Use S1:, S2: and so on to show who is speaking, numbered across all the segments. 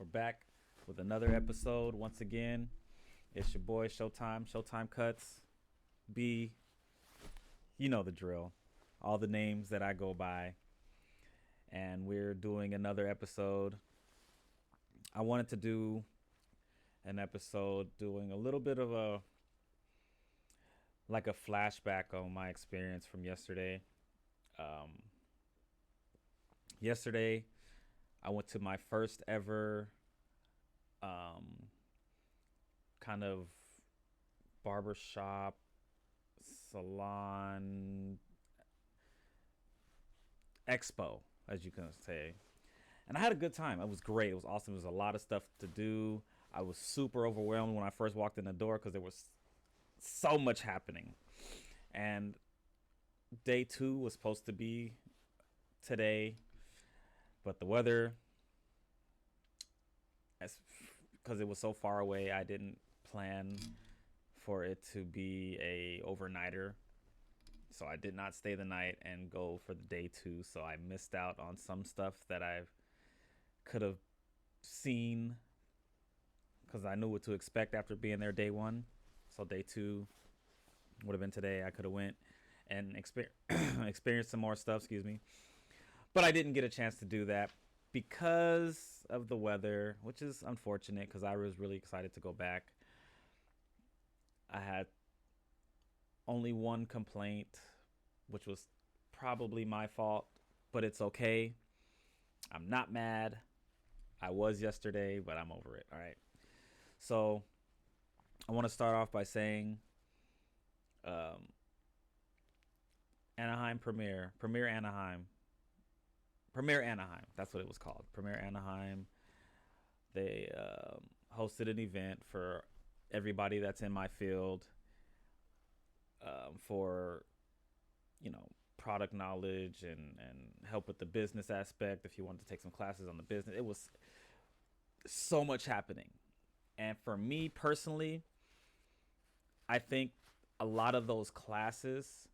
S1: We're back with another episode. Once again, it's your boy Showtime. Showtime Cuts. B. You know the drill. All the names that I go by. And we're doing another episode. I wanted to do an episode doing a little bit of a flashback on my experience from yesterday. Yesterday, I went to my first ever kind of barbershop, salon, expo, as you can say. And I had a good time. It was great. It was awesome. There was a lot of stuff to do. I was super overwhelmed when I first walked in the door because there was so much happening. And day 2 was supposed to be today, but the weather, because it was so far away, I didn't plan for it to be a overnighter. So I did not stay the night and go for the day 2. So I missed out on some stuff that I could have seen because I knew what to expect after being there day 1. So day 2 would have been today. I could have went and experienced some more stuff, but I didn't get a chance to do that because of the weather, which is unfortunate because I was really excited to go back. I had only one complaint, which was probably my fault, but it's okay. I'm not mad. I was yesterday, but I'm over it. All right. So I want to start off by saying Anaheim Premiere Anaheim. That's what it was called. Premiere Anaheim. They hosted an event for everybody that's in my field for, product knowledge and help with the business aspect. If you wanted to take some classes on the business, it was so much happening. And for me personally, I think a lot of those classes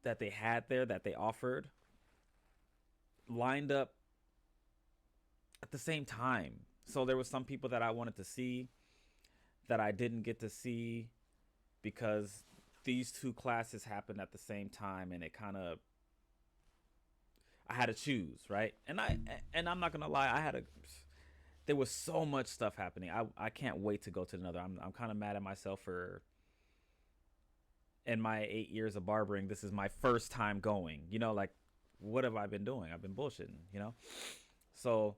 S1: that they had there, that they offered, lined up at the same time. So there was some people that I wanted to see that I didn't get to see because these 2 classes happened at the same time, and it kind of, I had to choose, right? And I'm not gonna lie, there was so much stuff happening. I can't wait to go to another. I'm kind of mad at myself for, in my 8 years of barbering, this is my first time going. What have I been doing? I've been bullshitting, So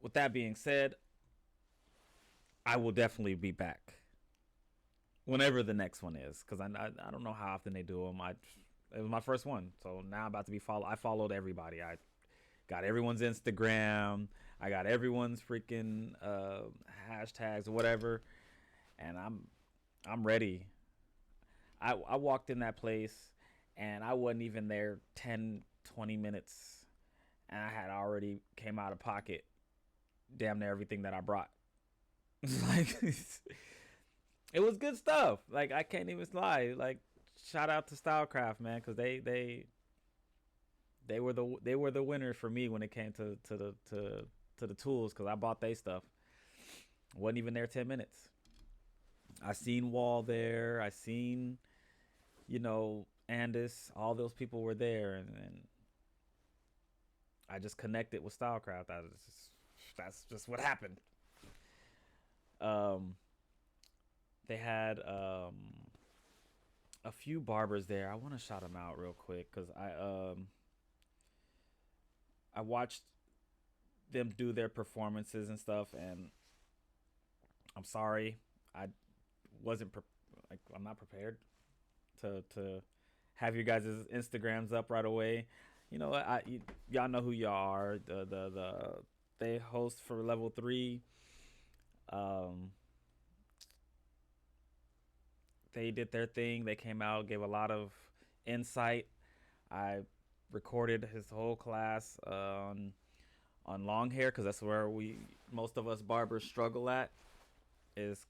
S1: with that being said, I will definitely be back whenever the next one is, because I don't know how often they do them. It was my first one, so now I'm about to be followed. I followed everybody. I got everyone's Instagram. I got everyone's freaking hashtags or whatever, and I'm ready. I walked in that place and I wasn't even there 10-20 minutes, and I had already came out of pocket damn near everything that I brought. It was good stuff. I can't even lie. Shout out to Stylecraft, man, because they were the winners for me when it came to the tools, because I bought their stuff. Wasn't even there 10 minutes. I seen Wall there. I seen, Andis. All those people were there, and I just connected with Stylecraft. That's just what happened. They had a few barbers there. I want to shout them out real quick because I watched them do their performances and stuff, and I'm sorry, I'm not prepared to have you guys' Instagrams up right away. Y'all know who y'all are. They host for level 3. They did their thing. They came out, gave a lot of insight. I recorded his whole class on long hair, because that's where most of us barbers struggle at, is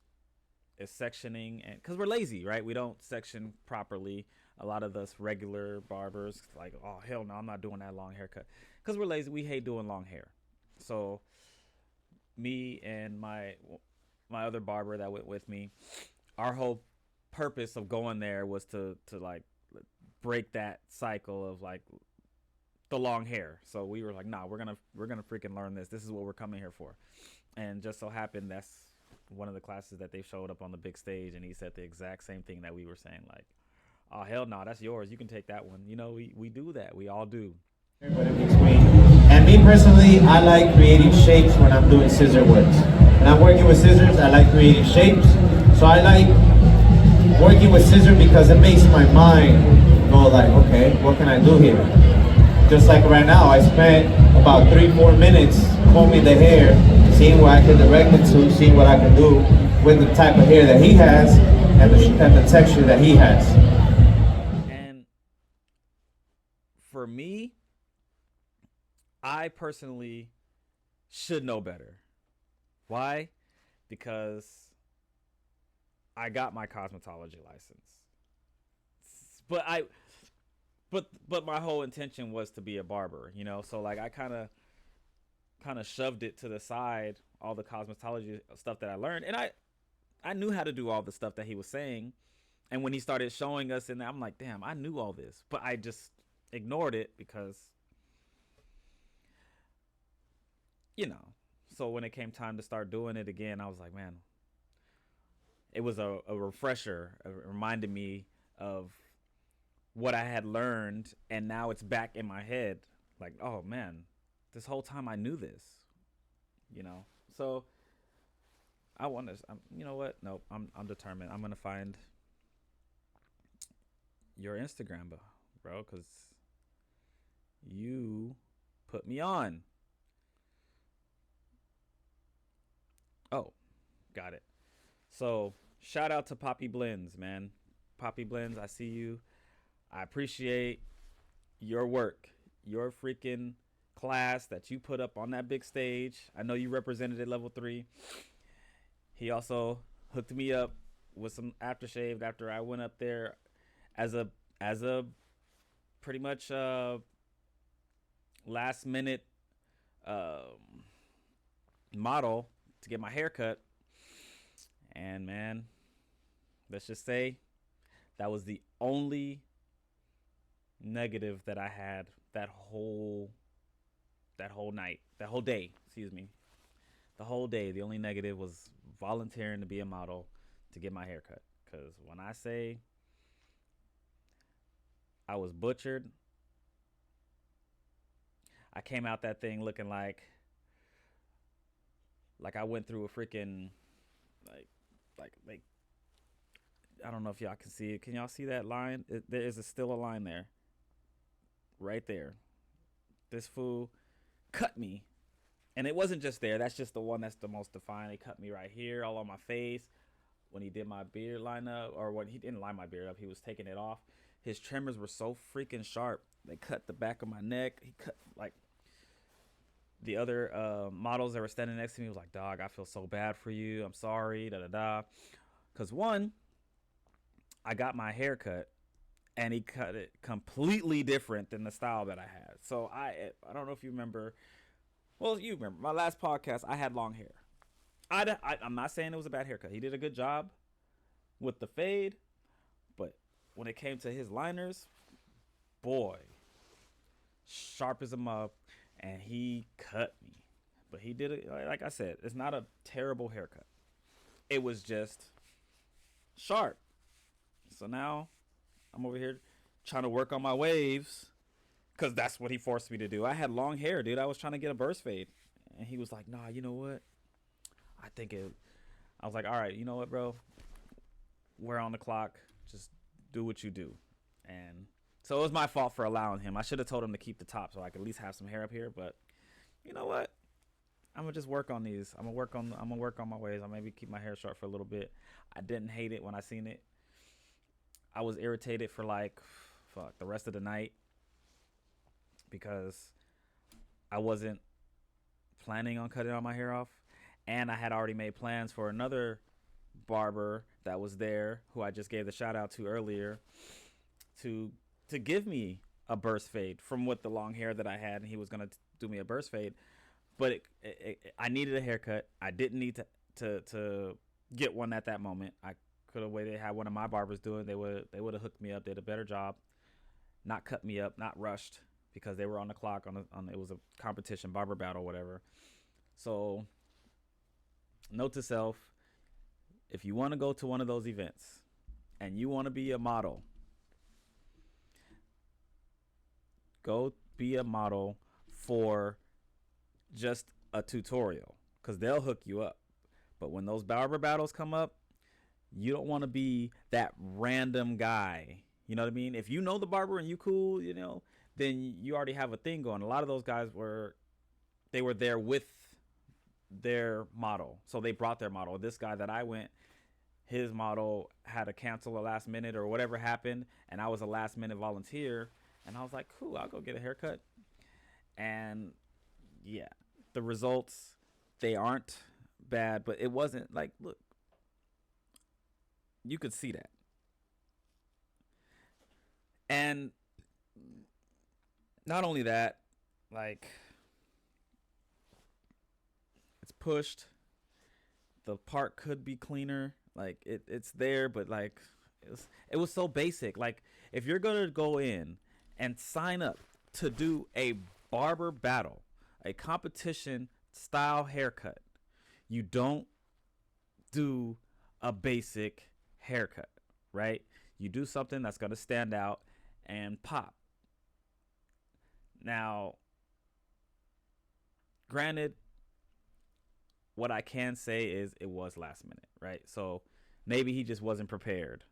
S1: sectioning, and because we're lazy, right? We don't section properly. A lot of us regular barbers, oh hell no, I'm not doing that long haircut, because we're lazy. We hate doing long hair. So me and my other barber that went with me, our whole purpose of going there was to like break that cycle of like the long hair. So we were like, nah, we're gonna freaking learn this. This is what we're coming here for. And just so happened that's one of the classes that they showed up on the big stage, and he said the exact same thing that we were saying, like, oh hell no, that's yours. You can take that one. You know, we do that. We all do.
S2: But in between. And me personally, I like creating shapes when I'm doing scissor works. When I'm working with scissors, I like creating shapes. So I like working with scissors because it makes my mind go like, okay, what can I do here? Just like right now, I spent about 3-4 minutes combing the hair, seeing where I can direct it to, seeing what I can do with the type of hair that he has and the texture that he has.
S1: And for me, I personally should know better. Why? Because I got my cosmetology license. But but my whole intention was to be a barber, you know? So like I kind of shoved it to the side, all the cosmetology stuff that I learned, and I knew how to do all the stuff that he was saying. And when he started showing us, and I'm like, damn, I knew all this, but I just ignored it because, you know. So when it came time to start doing it again, I was like, man, it was a refresher. It reminded me of what I had learned, and now it's back in my head. Like, oh man, this whole time I knew this, you know. So I want to. You know what? Nope. I'm determined. I'm gonna find your Instagram, bro, because you put me on. Oh, got it. So shout out to Poppy Blends, man. Poppy Blends, I see you. I appreciate your work, your freaking class that you put up on that big stage. I know you represented at level 3. He also hooked me up with some aftershave after I went up there as a pretty much last minute model to get my hair cut. And man, let's just say that was the only negative that I had that whole night, that whole day, excuse me. The whole day, the only negative was volunteering to be a model to get my hair cut. Cause when I say I was butchered, I came out that thing looking like I went through a freaking like I don't know if y'all can see it. Can y'all see that line? There is still a line there, right there. This fool cut me, and it wasn't just there. That's just the one that's the most defined. He cut me right here, all on my face. When he did my beard line up, or when he didn't line my beard up, he was taking it off. His trimmers were so freaking sharp. They cut the back of my neck. He cut like the other models that were standing next to me was like, dog, I feel so bad for you. I'm sorry, da da da. Because one, I got my hair cut, and he cut it completely different than the style that I had. So I don't know if you remember. Well, you remember my last podcast. I had long hair. I'm not saying it was a bad haircut. He did a good job with the fade, but when it came to his liners, boy, sharp as a mug, and he cut me. But he did it, like I said, it's not a terrible haircut. It was just sharp. So now I'm over here trying to work on my waves because that's what he forced me to do. I had long hair, dude. I was trying to get a burst fade, and he was like, nah, you know what? I think it. I was like, all right, you know what, bro? We're on the clock. Just do what you do. And so it was my fault for allowing him. I should have told him to keep the top so I could at least have some hair up here. But you know what? I'm gonna just work on these. I'm gonna work on my ways. I'll maybe keep my hair short for a little bit. I didn't hate it when I seen it. I was irritated for like the rest of the night because I wasn't planning on cutting all my hair off, and I had already made plans for another barber that was there who I just gave the shout out to earlier to give me a burst fade from what the long hair that I had, and he was gonna do me a burst fade. but I needed a haircut. I didn't need to get one at that moment. I could have waited, had one of my barbers do it. They would have hooked me up, did a better job, not cut me up, not rushed because they were on the clock on it was a competition, barber battle, whatever. So, note to self: if you want to go to one of those events and you want to be a model, go be a model for just a tutorial because they'll hook you up. But when those barber battles come up, you don't want to be that random guy. You know what I mean? If you know the barber and you cool, then you already have a thing going. A lot of those guys were there with their model, so they brought their model. This guy that I went, his model had to cancel a last minute or whatever happened, and I was a last minute volunteer, and I was like, cool, I'll go get a haircut. And yeah, the results, they aren't bad, but it wasn't like, look, you could see that. And not only that, like, it's pushed. The part could be cleaner. Like it's there, but like it was so basic. Like if you're gonna go in and sign up to do a barber battle, a competition style haircut, you don't do a basic haircut, right? You do something that's gonna stand out and pop. Now, granted, what I can say is it was last minute, right? So maybe he just wasn't prepared.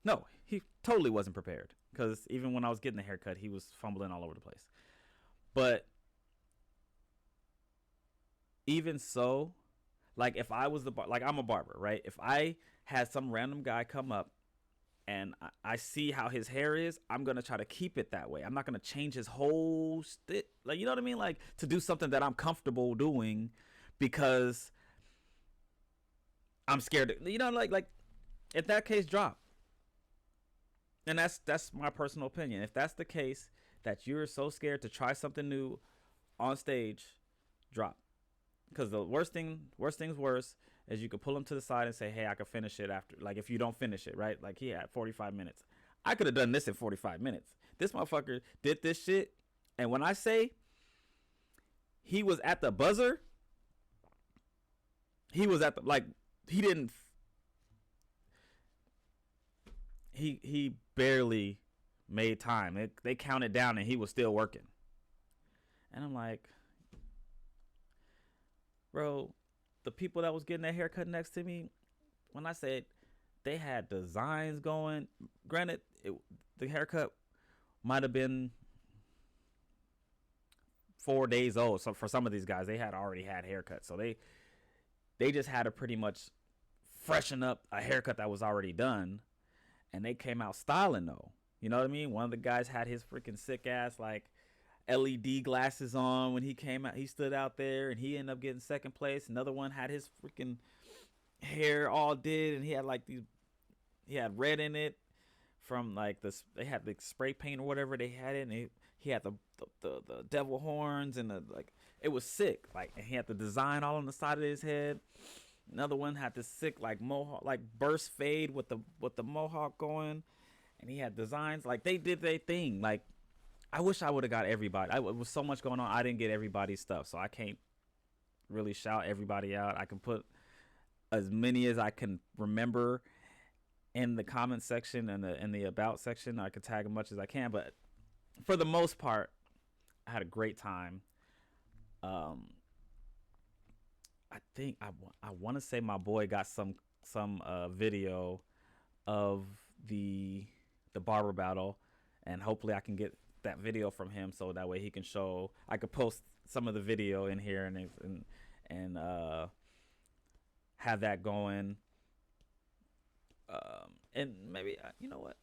S1: No, he totally wasn't prepared because even when I was getting the haircut, he was fumbling all over the place. But even so, like if I was like I'm a barber, right? If I had some random guy come up and I see how his hair is, I'm gonna try to keep it that way. I'm not gonna change his whole like, you know what I mean? Like to do something that I'm comfortable doing because I'm scared to, like if that case, drop. And that's my personal opinion. If that's the case, that you're so scared to try something new on stage, drop. Because the worst things is you could pull him to the side and say, hey, I could finish it after. Like if you don't finish it, right? Like he had 45 minutes. I could have done this in 45 minutes. This motherfucker did this shit. And when I say he was at the buzzer, he was at the, like, he didn't, he barely made time. They counted down and he was still working. And I'm like, bro, the people that was getting that haircut next to me, when I said they had designs going, granted, the haircut might have been 4 days old. So for some of these guys, they had already had haircuts. So they just had to pretty much freshen up a haircut that was already done. And they came out styling though. You know what I mean? One of the guys had his freaking sick ass like LED glasses on when he came out. He stood out there and he ended up getting second place. Another one had his freaking hair all did, and he had like he had red in it from like they had the spray paint or whatever they had it, and he had the devil horns and like it was sick. Like, and he had the design all on the side of his head. Another one had this sick like mohawk, like burst fade with the mohawk going, and he had designs. Like they did their thing. Like I wish I would have got everybody. It was so much going on. I didn't get everybody's stuff, so I can't really shout everybody out. I can put as many as I can remember in the comment section and in the about section. I could tag as much as I can, but for the most part, I had a great time. I think I want to say my boy got some video of the barber battle, and hopefully I can get that video from him so that way he can show. I could post some of the video in here and have that going. And maybe you know what,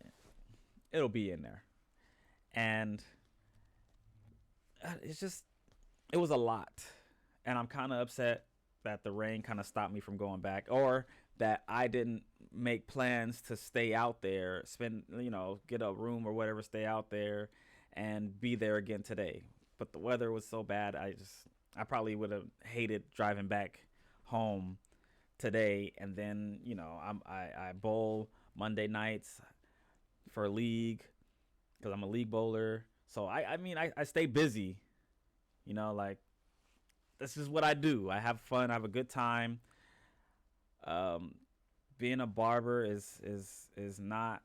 S1: it'll be in there. And it was a lot, and I'm kind of upset that the rain kind of stopped me from going back, or that I didn't make plans to stay out there, get a room or whatever, stay out there and be there again today. But the weather was so bad, I probably would have hated driving back home today. And then I bowl Monday nights for a league because I'm a league bowler. So I stay busy. Like this is what I do. I have fun. I have a good time. Um, Being a barber is not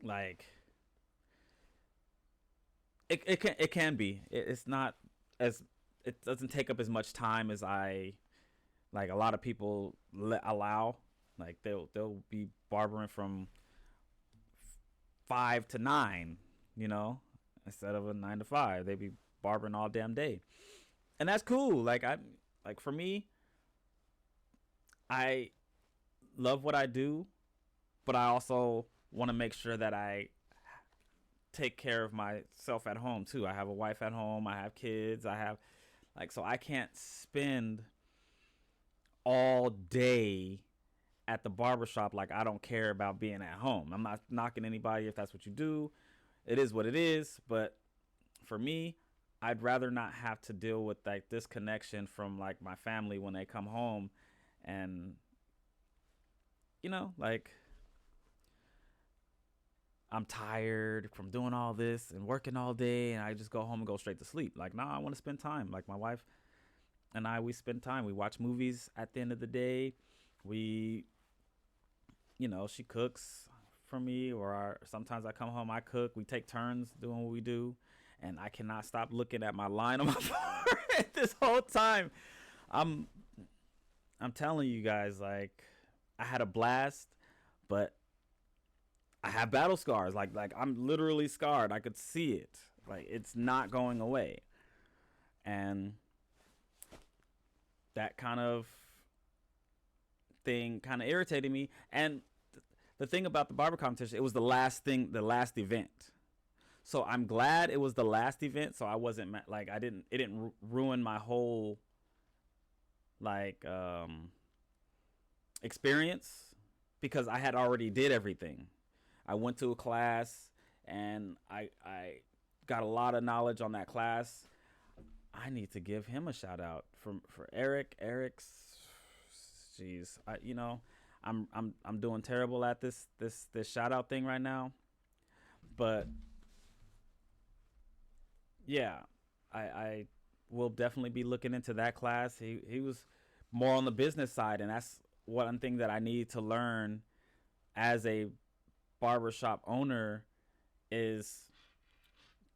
S1: like it can be. It's not as it doesn't take up as much time as I like a lot of people allow. Like they'll be barbering from 5 to 9, you know, instead of a 9 to 5. They be barbering all damn day, and that's cool. Like for me, I love what I do, but I also want to make sure that I take care of myself at home too. I have a wife at home. I have kids. I have so I can't spend all day at the barbershop like I don't care about being at home. I'm not knocking anybody if that's what you do. It is what it is, but for me, I'd rather not have to deal with like this connection from like my family when they come home and like I'm tired from doing all this and working all day and I just go home and go straight to sleep. Like, nah, I want to spend time. Like my wife and we spend time. We watch movies at the end of the day. We, she cooks for me sometimes I come home, I cook. We take turns doing what we do. And I cannot stop looking at my line on my phone this whole time. I'm telling you guys, like, I had a blast, but I have battle scars. Like I'm literally scarred. I could see it. Like it's not going away. And that kind of thing kind of irritated me. And the thing about the barber competition, it was the last event. So I'm glad it was the last event. So I wasn't like, it didn't ruin my whole like experience because I had already did everything. I went to a class and I got a lot of knowledge on that class. I need to give him a shout out for Eric. Jeez, I'm doing terrible at this shout out thing right now. But yeah, I will definitely be looking into that class. He was more on the business side, and that's one thing that I need to learn as a barbershop owner is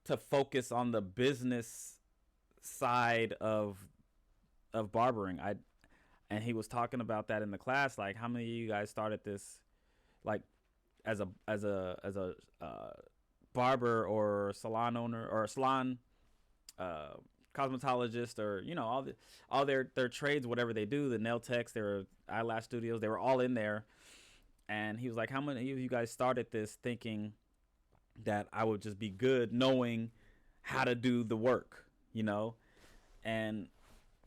S1: to focus on the business side of barbering. And he was talking about that in the class, like how many of you guys started this like as a barber or salon owner or a salon cosmetologist or all their trades, whatever they do, the nail techs, their eyelash studios, they were all in there. And he was like, how many of you guys started this thinking that I would just be good knowing how to do the work, And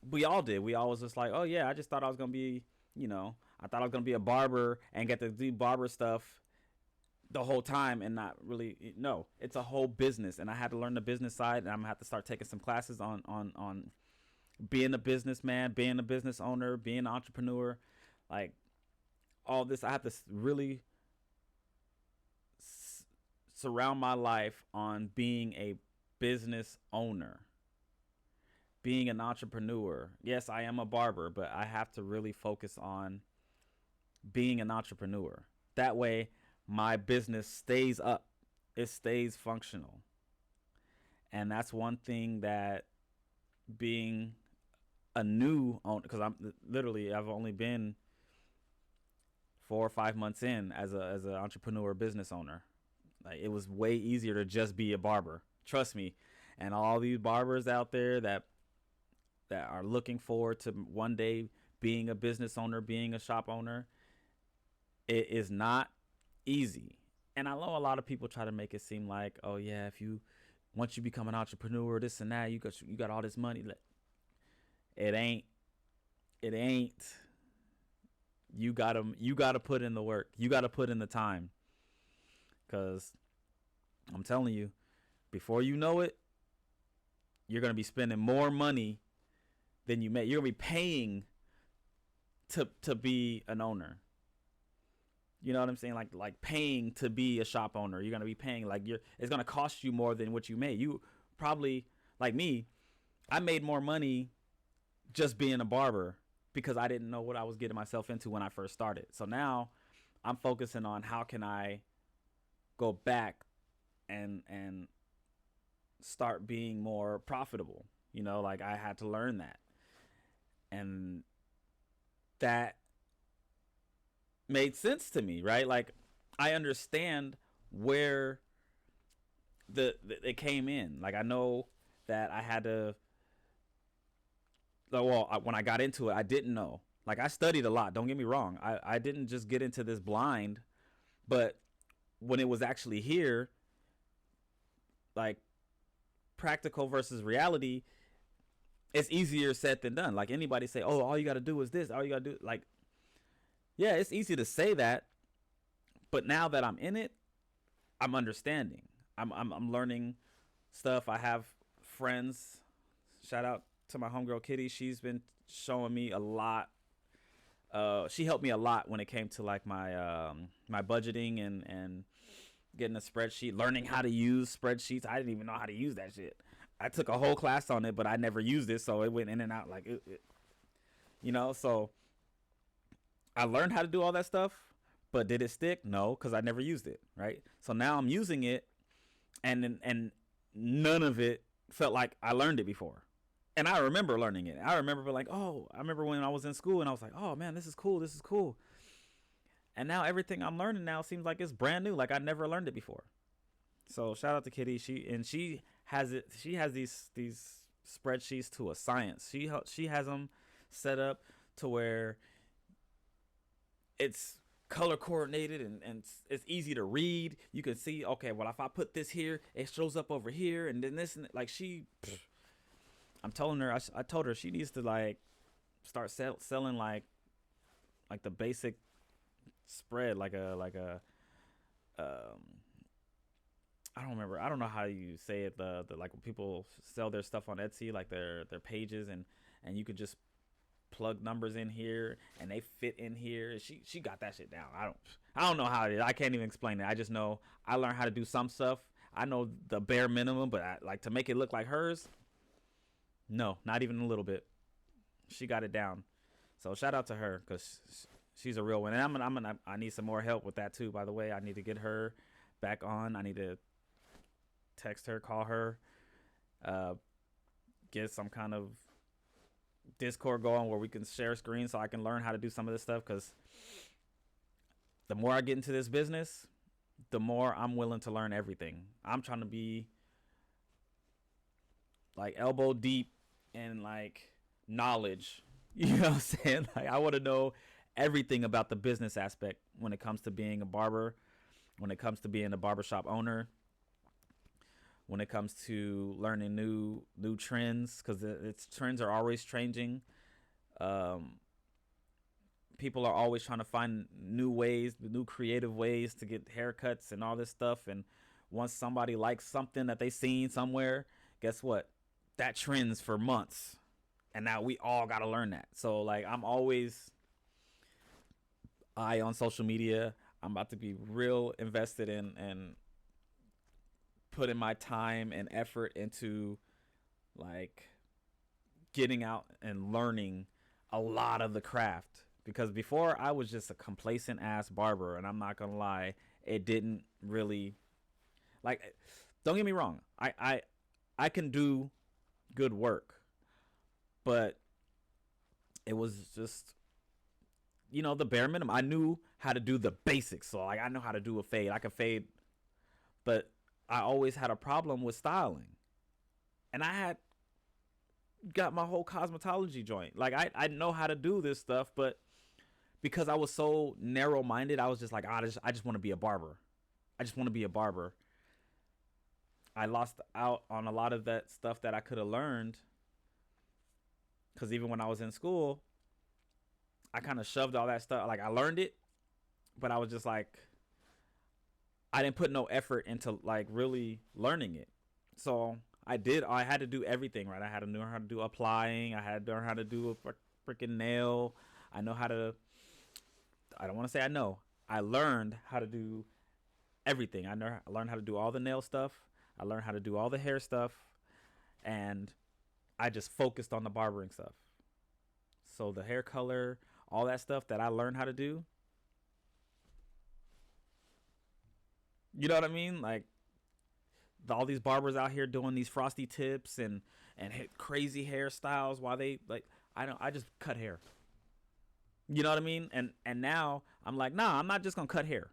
S1: we all did. We all was just like, oh yeah, I just thought I was going to be, I thought I was going to be a barber and get to do barber stuff the whole time and not really, no, it's a whole business. And I had to learn the business side, and I'm going to have to start taking some classes on being a businessman, being a business owner, being an entrepreneur, like all this. I have to really surround my life on being a business owner, being an entrepreneur. Yes, I am a barber, but I have to really focus on being an entrepreneur. That way, my business stays up. It stays functional. And that's one thing that being a new owner, because I've only been 4 or 5 months in as an entrepreneur business owner. Like it was way easier to just be a barber. Trust me. And all these barbers out there that are looking forward to one day being a business owner, being a shop owner, it is not easy. And I know a lot of people try to make it seem like, oh yeah, once you become an entrepreneur, this and that, you got all this money. It ain't. You gotta put in the work. You gotta put in the time. Cause I'm telling you, before you know it, you're going to be spending more money than you make. You're going to be paying to be an owner. You know what I'm saying? Like paying to be a shop owner. You're gonna be paying it's gonna cost you more than what you made. You probably, like me, I made more money just being a barber because I didn't know what I was getting myself into when I first started. So now I'm focusing on how can I go back and start being more profitable. You know, like I had to learn that. And that made sense to me, right? Like I understand where it came in. Like I know that I had to. When I got into it, I didn't know. Like I studied a lot. Don't get me wrong. I didn't just get into this blind, but when it was actually here, like practical versus reality, it's easier said than done. Like anybody say, "Oh, all you got to do is this. All you got to do," like. Yeah, it's easy to say that, but now that I'm in it, I'm understanding. I'm learning stuff. I have friends. Shout out to my homegirl Kitty. She's been showing me a lot. She helped me a lot when it came to like my budgeting and getting a spreadsheet, learning how to use spreadsheets. I didn't even know how to use that shit. I took a whole class on it, but I never used it, so it went in and out like so. I learned how to do all that stuff, but did it stick? No, because I never used it, right? So now I'm using it, and none of it felt like I learned it before. And I remember learning it. I remember like, oh, I remember when I was in school, and I was like, oh, man, this is cool. This is cool. And now everything I'm learning now seems like it's brand new, like I never learned it before. So shout out to Kitty. She has it. She has these spreadsheets to a science. She has them set up to where it's color coordinated and it's easy to read. You can see, okay, well, if I put this here, it shows up over here, and then this, and like I'm telling her, I told her she needs to like start selling like the basic spread, like a I don't remember. I don't know how you say it. The like when people sell their stuff on Etsy, like their pages, and you could just plug numbers in here and they fit in here. She got that shit down. I don't know how it is. I can't even explain it. I just know I learned how to do some stuff. I know the bare minimum, but like to make it look like hers, no, not even a little bit. She got it down. So shout out to her because she's a real one. And I need some more help with that too. By the way, I need to get her back on. I need to text her, call her, get some kind of Discord going where we can share screens so I can learn how to do some of this stuff, because the more I get into this business, the more I'm willing to learn everything. I'm trying to be like elbow deep in like knowledge. You know what I'm saying? Like I want to know everything about the business aspect when it comes to being a barber, when it comes to being a barbershop owner, when it comes to learning new trends, because its trends are always changing. People are always trying to find new ways, new creative ways to get haircuts and all this stuff. And once somebody likes something that they seen somewhere, guess what? That trends for months. And now we all got to learn that. So like I'm always on social media. I'm about to be real invested in putting my time and effort into like getting out and learning a lot of the craft, because before I was just a complacent ass barber, and I'm not gonna lie, it didn't really like, don't get me wrong, I can do good work, but it was just, you know, the bare minimum. I knew how to do the basics. So like I know how to do a fade. I can fade, but I always had a problem with styling. And I had got my whole cosmetology joint. Like I know how to do this stuff, but because I was so narrow minded, I was just like, I just want to be a barber. I just want to be a barber. I lost out on a lot of that stuff that I could have learned, because even when I was in school, I kind of shoved all that stuff. Like I learned it, but I was just like, I didn't put no effort into like really learning it. So I had to do everything, right? I had to learn how to do applying. I had to learn how to do a freaking nail. I know how to. I don't want to say I know. I learned how to do everything. I learned how to do all the nail stuff. I learned how to do all the hair stuff, and I just focused on the barbering stuff. So the hair color, all that stuff that I learned how to do. You know what I mean? Like all these barbers out here doing these frosty tips and crazy hairstyles while they like I just cut hair. You know what I mean? And now I'm like, nah, I'm not just gonna cut hair.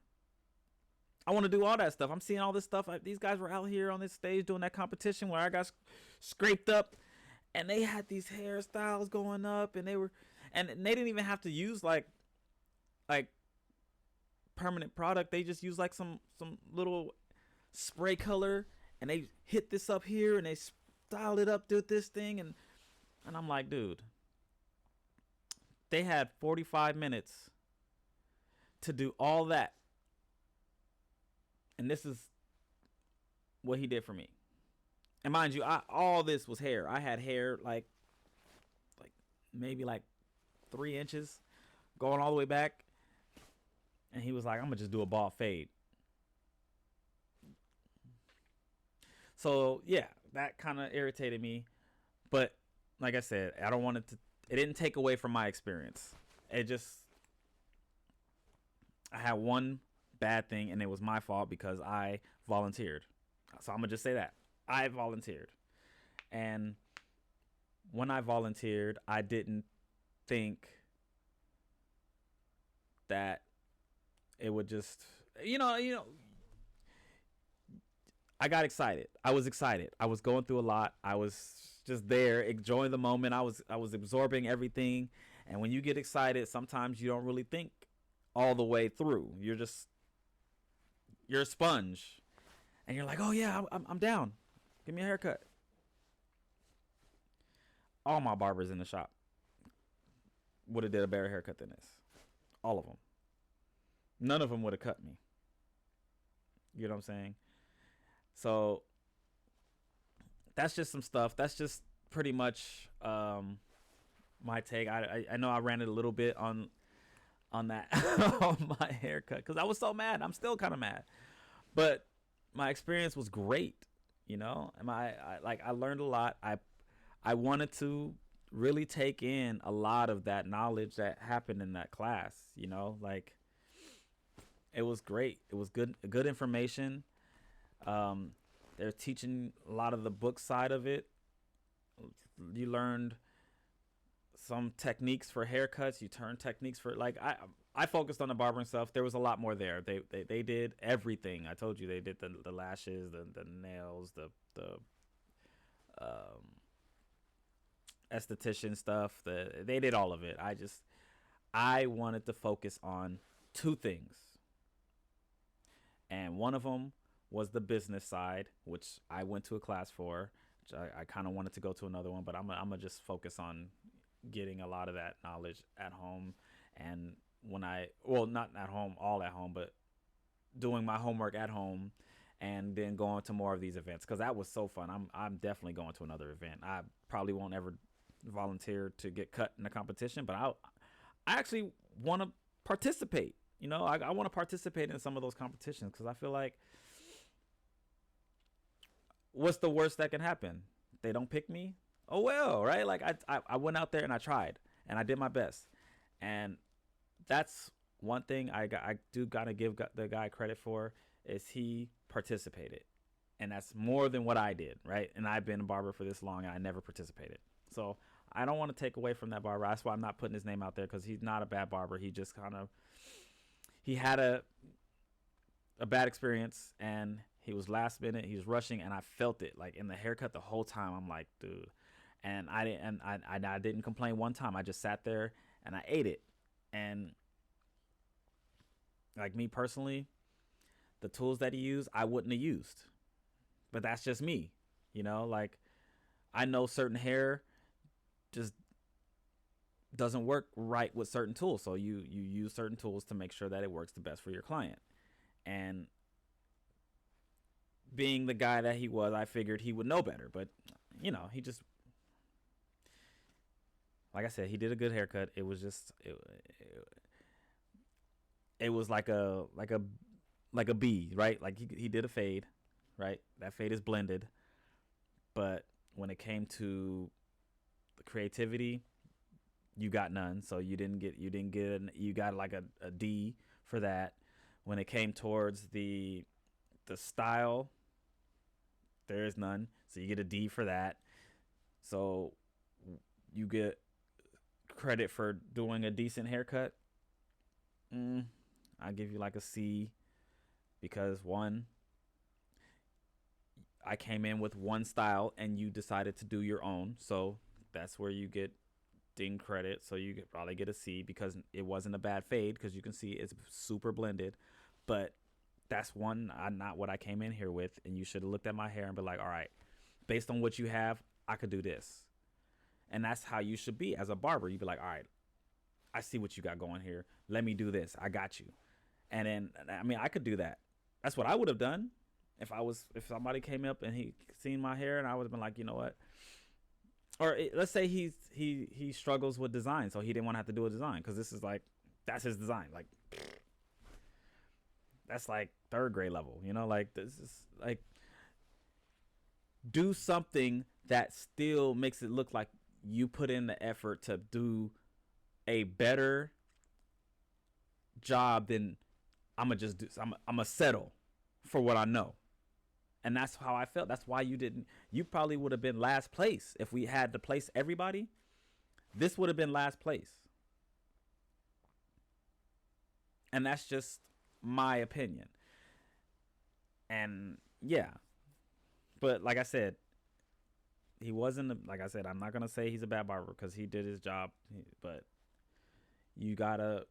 S1: I want to do all that stuff. I'm seeing all this stuff. These guys were out here on this stage doing that competition where I got scraped up, and they had these hairstyles going up, and they didn't even have to use like permanent product. They just used like some little spray color, and they hit this up here, and they styled it up, did this thing, and I'm like, dude, they had 45 minutes to do all that. And this is what he did for me. And mind you, all this was hair. I had hair like maybe like 3 inches going all the way back. And he was like, I'm going to just do a ball fade. So, yeah, that kind of irritated me. But like I said, I don't want it didn't take away from my experience. I had one bad thing, and it was my fault because I volunteered. So I'm gonna just say that I volunteered, and when I volunteered, I didn't think that it would just I got excited. I was excited. I was going through a lot. I was just there enjoying the moment. I was absorbing everything, and when you get excited, sometimes you don't really think all the way through. You're a sponge, and you're like, oh yeah, I'm down. Give me a haircut. All my barbers in the shop would have did a better haircut than this. All of them. None of them would have cut me. You know what I'm saying? So that's just some stuff. That's just pretty much my take. I know I ranted a little bit on that on my haircut because I was so mad. I'm still kind of mad, but my experience was great. And I learned a lot. I wanted to really take in a lot of that knowledge that happened in that class. Like it was great. It was good information. They're teaching a lot of the book side of it. You learned some techniques for haircuts. You turn techniques for I focused on the barbering stuff. There was a lot more there. They did everything. I told you they did the lashes, the nails, the esthetician stuff. They did all of it. I wanted to focus on 2 things, and one of them was the business side, which I went to a class for. Which I kind of wanted to go to another one, but I'm gonna just focus on getting a lot of that knowledge at home. And not at home, all at home, but doing my homework at home, and then going to more of these events because that was so fun. I'm definitely going to another event. I probably won't ever volunteer to get cut in a competition, but I actually want to participate. I want to participate in some of those competitions because I feel like, what's the worst that can happen? They don't pick me? Oh well, right? Like I went out there and I tried and I did my best, and that's one thing I do gotta give the guy credit for is he participated, and that's more than what I did, right? And I've been a barber for this long and I never participated, so I don't want to take away from that barber. That's why I'm not putting his name out there because he's not a bad barber. He just he had a bad experience and he was last minute. He was rushing, and I felt it like in the haircut the whole time. I'm like, dude, and I didn't complain one time. I just sat there and I ate it. And like me personally, the tools that he used, I wouldn't have used. But that's just me, Like I know certain hair just doesn't work right with certain tools, so you use certain tools to make sure that it works the best for your client. And being the guy that he was, I figured he would know better. But he just, like I said, he did a good haircut. It was just it was like a B, right? Like he did a fade, right? That fade is blended, but when it came to the creativity, you got none. So you got like a D for that. When it came towards the style, there is none. So you get a D for that. So you get credit for doing a decent haircut. I give you like a C because one, I came in with one style and you decided to do your own. So that's where you get ding credit. So you could probably get a C because it wasn't a bad fade because you can see it's super blended. But that's one, not what I came in here with. And you should have looked at my hair and be like, all right, based on what you have, I could do this. And that's how you should be as a barber. You'd be like, all right, I see what you got going here. Let me do this. I got you. And then, I mean, I could do that. That's what I would have done if somebody came up and he seen my hair, and I would have been like, you know what? Or let's say he struggles with design, so he didn't want to have to do a design because this is like, that's his design. Like, that's like third grade level, like this is like, do something that still makes it look like you put in the effort to do a better job than I'm gonna settle for what I know. And that's how I felt. That's why you probably would have been last place if we had to place everybody. This would have been last place. And that's just my opinion. And yeah. But like I said, he wasn't, like I said, I'm not going to say he's a bad barber because he did his job. But you got to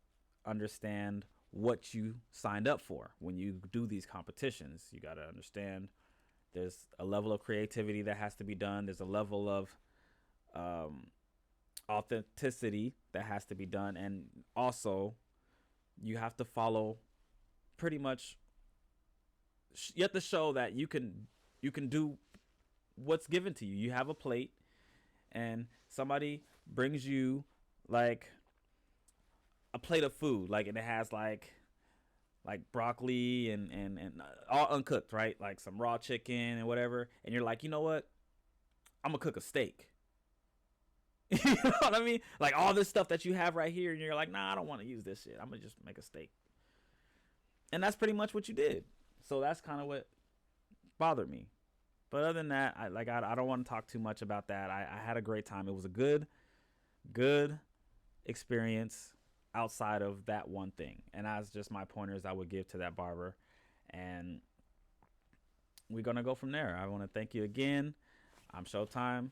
S1: understand what you signed up for when you do these competitions. You got to understand there's a level of creativity that has to be done. There's a level of authenticity that has to be done. And also, you have to follow pretty much, you have to show that you can do what's given to you. You have a plate and somebody brings you like a plate of food, like, and it has like broccoli and all uncooked, right? Like some raw chicken and whatever. And you're like, you know what? I'm gonna cook a steak. You know what I mean? Like all this stuff that you have right here, and you're like, nah, I don't want to use this shit. I'm gonna just make a steak. And that's pretty much what you did. So that's kind of what bothered me. But other than that, I don't want to talk too much about that. I had a great time. It was a good experience outside of that one thing. And that's just my pointers I would give to that barber. And we're going to go from there. I want to thank you again. I'm Showtime.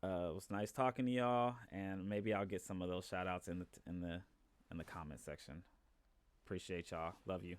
S1: It was nice talking to y'all, and maybe I'll get some of those shout outs in the comment section. Appreciate y'all. Love you.